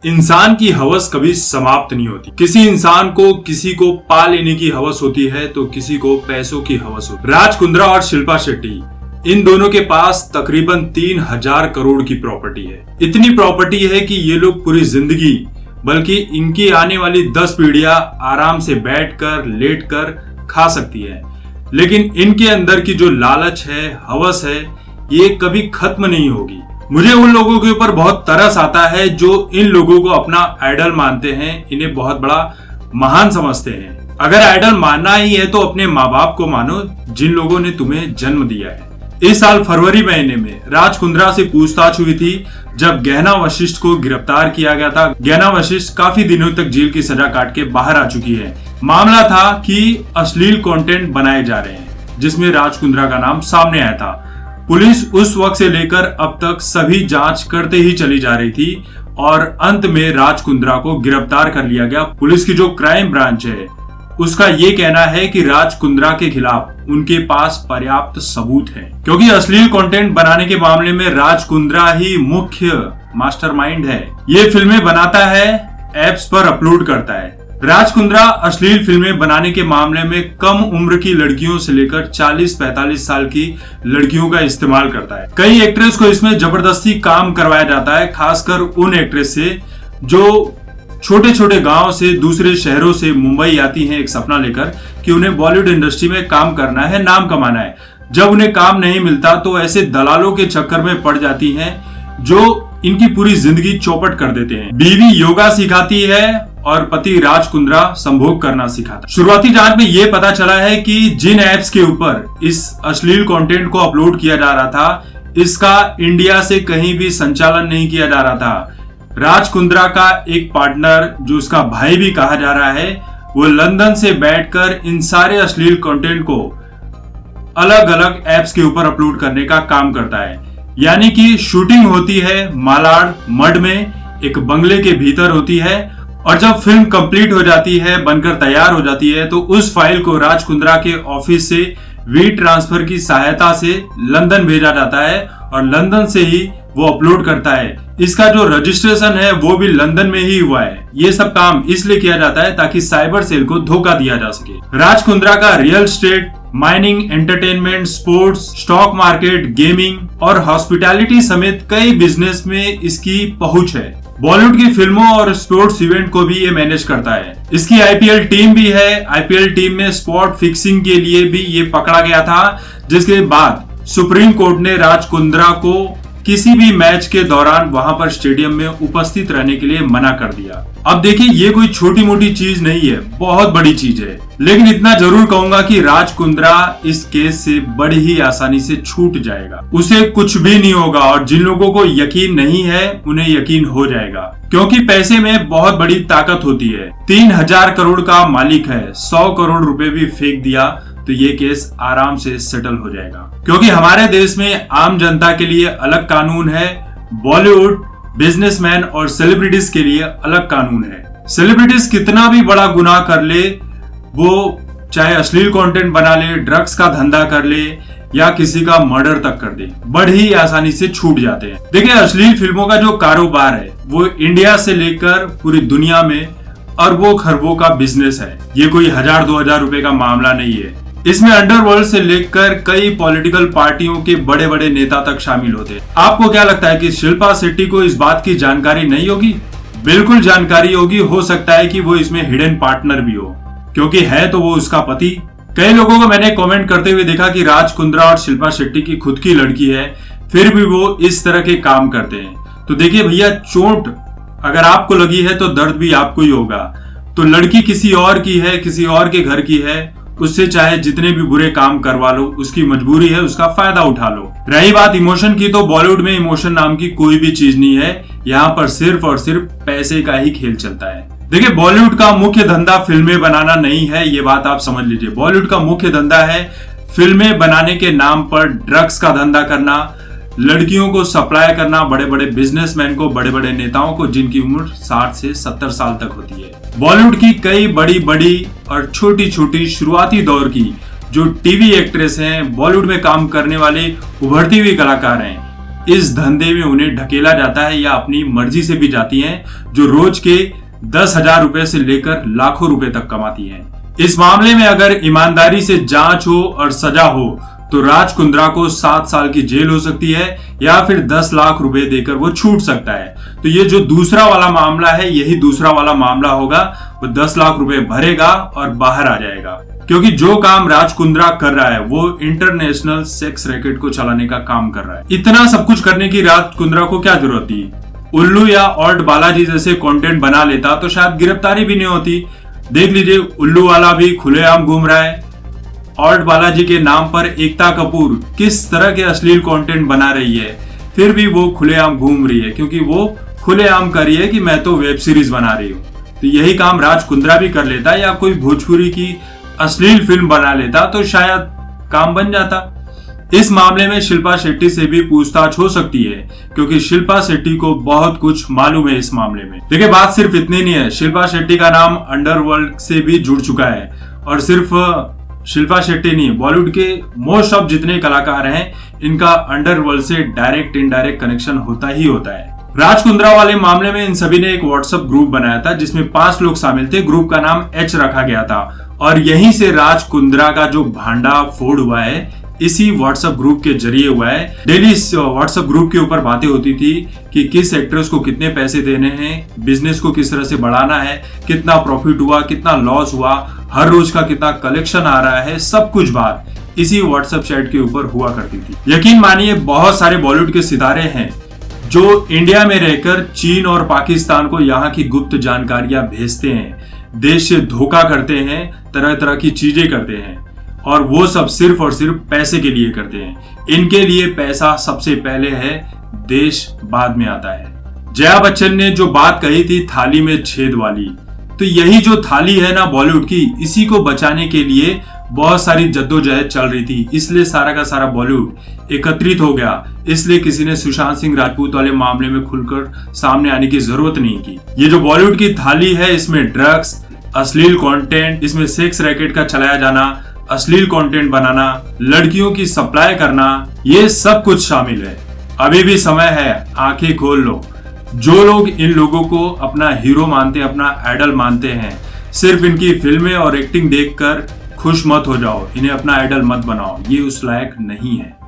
इंसान की हवस कभी समाप्त नहीं होती। किसी इंसान को किसी को पा लेने की हवस होती है तो किसी को पैसों की हवस होती है। राज कुंद्रा और शिल्पा शेट्टी, इन दोनों के पास तकरीबन 3000 करोड़ की प्रॉपर्टी है। इतनी प्रॉपर्टी है कि ये लोग पूरी जिंदगी, बल्कि इनकी आने वाली 10 पीढ़ियां आराम से बैठकर लेटकर खा सकती है। लेकिन इनके अंदर की जो लालच है, हवस है, ये कभी खत्म नहीं होगी। मुझे उन लोगों के ऊपर बहुत तरस आता है जो इन लोगों को अपना आइडल मानते हैं, इन्हें बहुत बड़ा महान समझते हैं। अगर आइडल मानना ही है तो अपने माँ बाप को मानो जिन लोगों ने तुम्हें जन्म दिया है। इस साल फरवरी महीने में राज कुंद्रा से पूछताछ हुई थी जब गहना वशिष्ठ को गिरफ्तार किया गया था। गहना वशिष्ठ काफी दिनों तक जेल की सजा काट के बाहर आ चुकी है। मामला था कि अश्लील कंटेंट बनाए जा रहे हैं जिसमें राज कुंद्रा का नाम सामने आया था। पुलिस उस वक्त से लेकर अब तक सभी जांच करते ही चली जा रही थी और अंत में राज कुंद्रा को गिरफ्तार कर लिया गया। पुलिस की जो क्राइम ब्रांच है उसका ये कहना है कि राज कुंद्रा के खिलाफ उनके पास पर्याप्त सबूत है, क्योंकि अश्लील कंटेंट बनाने के मामले में राज कुंद्रा ही मुख्य मास्टरमाइंड है। ये फिल्में बनाता है, एप्स पर अपलोड करता है। राज कुंद्रा अश्लील फिल्में बनाने के मामले में कम उम्र की लड़कियों से लेकर 40-45 साल की लड़कियों का इस्तेमाल करता है। कई एक्ट्रेस को इसमें जबरदस्ती काम करवाया जाता है, खासकर उन एक्ट्रेस से जो छोटे छोटे गांव से, दूसरे शहरों से मुंबई आती हैं एक सपना लेकर कि उन्हें बॉलीवुड इंडस्ट्री में काम करना है, नाम कमाना है। जब उन्हें काम नहीं मिलता तो ऐसे दलालों के चक्कर में पड़ जाती हैं जो इनकी पूरी जिंदगी चौपट कर देते हैं। बीवी योगा सिखाती है और पति राज कुंद्रा संभोग करना सिखाता है। शुरुआती जांच में यह पता चला है कि जिन एप्स के ऊपर इस अश्लील कंटेंट को अपलोड किया जा रहा था, इसका इंडिया से कहीं भी संचालन नहीं किया जा रहा था। राज कुंद्रा का एक पार्टनर, जो उसका भाई भी कहा जा रहा है, वो लंदन से बैठकर इन सारे अश्लील कंटेंट को अलग अलग एप्स के ऊपर अपलोड करने का काम करता है। यानी कि शूटिंग होती है मालाड मड में, एक बंगले के भीतर होती है, और जब फिल्म कंप्लीट हो जाती है, बनकर तैयार हो जाती है, तो उस फाइल को राज कुंद्रा के ऑफिस से वी ट्रांसफर की सहायता से लंदन भेजा जाता है और लंदन से ही वो अपलोड करता है। इसका जो रजिस्ट्रेशन है वो भी लंदन में ही हुआ है। ये सब काम इसलिए किया जाता है ताकि साइबर सेल को धोखा दिया जा सके। राज कुंद्रा का real estate, mining, entertainment, sports, stock market, gaming और हॉस्पिटैलिटी समेत कई बिजनेस में इसकी पहुंच है। बॉलीवुड की फिल्मों और स्पोर्ट्स इवेंट को भी ये मैनेज करता है। इसकी आईपीएल टीम भी है। आईपीएल टीम में स्पॉट फिक्सिंग के लिए भी ये पकड़ा गया था, जिसके बाद सुप्रीम कोर्ट ने राज कुंद्रा को किसी भी मैच के दौरान वहां पर स्टेडियम में उपस्थित रहने के लिए मना कर दिया। अब देखिए, ये कोई छोटी मोटी चीज नहीं है, बहुत बड़ी चीज है। लेकिन इतना जरूर कहूंगा कि राज कुंद्रा इस केस से बड़ी ही आसानी से छूट जाएगा। उसे कुछ भी नहीं होगा और जिन लोगों को यकीन नहीं है उन्हें यकीन हो जाएगा, क्योंकि पैसे में बहुत बड़ी ताकत होती है। 3000 करोड़ का मालिक है, 100 करोड़ रुपए भी फेंक दिया तो ये केस आराम से सेटल हो जाएगा, क्योंकि हमारे देश में आम जनता के लिए अलग कानून है, बॉलीवुड, बिजनेसमैन और सेलिब्रिटीज के लिए अलग कानून है। सेलिब्रिटीज कितना भी बड़ा गुनाह कर ले, वो चाहे अश्लील कंटेंट बना ले, ड्रग्स का धंधा कर ले या किसी का मर्डर तक कर दे, बड़ी आसानी से छूट जाते हैं। देखिए, अश्लील फिल्मों का जो कारोबार है वो इंडिया से लेकर पूरी दुनिया में अरबों खरबों का बिजनेस है। ये कोई 1000-2000 रुपए का मामला नहीं है। इसमें अंडरवर्ल्ड से लेकर कई पॉलिटिकल पार्टियों के बड़े बड़े नेता तक शामिल होते हैं। आपको क्या लगता है कि शिल्पा शेट्टी को इस बात की जानकारी नहीं होगी? बिल्कुल जानकारी होगी। हो सकता है कि वो इसमें हिडन पार्टनर भी हो, क्योंकि है तो वो उसका पति। कई लोगों को मैंने कमेंट करते हुए देखा कि राज कुंद्रा और शिल्पा शेट्टी की खुद की लड़की है, फिर भी वो इस तरह के काम करते हैं। तो देखिए भैया, चोट अगर आपको लगी है तो दर्द भी आपको ही होगा। तो लड़की किसी और की है, किसी और के घर की है, उससे चाहे जितने भी बुरे काम करवा लो, उसकी मजबूरी है, उसका फायदा उठा लो। रही बात इमोशन की, तो बॉलीवुड में इमोशन नाम की कोई भी चीज नहीं है। यहाँ पर सिर्फ और सिर्फ पैसे का ही खेल चलता है। देखिए, बॉलीवुड का मुख्य धंधा फिल्में बनाना नहीं है, ये बात आप समझ लीजिए। बॉलीवुड का मुख्य धंधा है फिल्में बनाने के नाम पर ड्रग्स का धंधा करना, लड़कियों को सप्लाई करना, बड़े बड़े बिजनेसमैन को, बड़े बड़े नेताओं को जिनकी उम्र 60 से 70 साल तक होती है। बॉलीवुड की कई बड़ी बड़ी और छोटी छोटी शुरुआती दौर की जो टीवी एक्ट्रेस हैं, बॉलीवुड में काम करने वाले उभरती हुई कलाकार हैं, इस धंधे में उन्हें ढकेला जाता है या अपनी मर्जी से भी जाती हैं, जो रोज के 10,000 रुपए से लेकर लाखों रुपए तक कमाती हैं। इस मामले में अगर ईमानदारी से जांच हो और सजा हो तो राज कुंद्रा को 7 साल की जेल हो सकती है या फिर 10 लाख रुपए देकर वो छूट सकता है। तो ये जो दूसरा वाला मामला है, यही दूसरा वाला मामला होगा। वो 10 लाख रुपए भरेगा और बाहर आ जाएगा, क्योंकि जो काम राज कुंद्रा कर रहा है वो इंटरनेशनल सेक्स रैकेट को चलाने का काम कर रहा है। इतना सब कुछ करने की राज कुंद्रा को क्या जरूरत थी? उल्लू या ऑल्ट बालाजी जैसे कंटेंट बना लेता तो शायद गिरफ्तारी भी नहीं होती। देख लीजिए, उल्लू वाला भी खुलेआम घूम रहा है। ऑल्ट बालाजी के नाम पर एकता कपूर किस तरह के अश्लील कंटेंट बना रही है, फिर भी वो खुलेआम घूम रही है, क्योंकि वो खुलेआम कर रही है कि मैं तो वेब सीरीज बना रही हूँ। तो यही काम राज कुंद्रा भी कर लेता, या कोई भोजपुरी की अश्लील फिल्म बना लेता तो शायद काम बन जाता। इस मामले में शिल्पा शेट्टी से भी पूछताछ हो सकती है, क्योंकि शिल्पा शेट्टी को बहुत कुछ मालूम है इस मामले में। देखिए, बात सिर्फ इतनी नहीं है, शिल्पा शेट्टी का नाम अंडरवर्ल्ड से भी जुड़ चुका है। और सिर्फ शिल्पा शेट्टी नहीं, बॉलीवुड के मोस्ट ऑफ जितने कलाकार हैं, इनका अंडरवर्ल्ड से डायरेक्ट इनडायरेक्ट कनेक्शन होता ही होता है। राज कुंद्रा वाले मामले में इन सभी ने एक व्हाट्सएप ग्रुप बनाया था, जिसमें 5 लोग शामिल थे। ग्रुप का नाम एच रखा गया था, और यहीं से राज कुंद्रा का जो भांडा फोड़ हुआ है इसी व्हाट्सएप ग्रुप के जरिए हुआ है। डेली इस व्हाट्सएप ग्रुप के ऊपर बातें होती थी कि किस एक्ट्रेस को कितने पैसे देने हैं, बिजनेस को किस तरह से बढ़ाना है, कितना प्रॉफिट हुआ, कितना लॉस हुआ, हर रोज का कितना कलेक्शन आ रहा है, सब कुछ बात इसी व्हाट्सएप चैट के ऊपर हुआ करती थी। यकीन मानिए, बहुत सारे बॉलीवुड के सितारे हैं जो इंडिया में रहकर चीन और पाकिस्तान को यहाँ की गुप्त जानकारियां भेजते हैं, देश से धोखा करते हैं, तरह तरह की चीजें करते हैं, और वो सब सिर्फ और सिर्फ पैसे के लिए करते हैं। इनके लिए पैसा सबसे पहले है, देश बाद में आता है। जया बच्चन ने जो बात कही थी थाली में छेद वाली, तो यही जो थाली है ना बॉलीवुड की, इसी को बचाने के लिए बहुत सारी जद्दोजहद चल रही थी। इसलिए सारा का सारा बॉलीवुड एकत्रित हो गया। इसलिए किसी ने सुशांत सिंह राजपूत वाले मामले में खुलकर सामने आने की जरूरत नहीं की। ये जो बॉलीवुड की थाली है, इसमें ड्रग्स, अश्लील कंटेंट, इसमें सेक्स रैकेट का चलाया जाना, अश्लील कंटेंट बनाना, लड़कियों की सप्लाई करना, ये सब कुछ शामिल है। अभी भी समय है, आंखें खोल लो। जो लोग इन लोगों को अपना हीरो मानते हैं, अपना आइडल मानते हैं, सिर्फ इनकी फिल्में और एक्टिंग देखकर खुश मत हो जाओ, इन्हें अपना आइडल मत बनाओ, ये उस लायक नहीं है।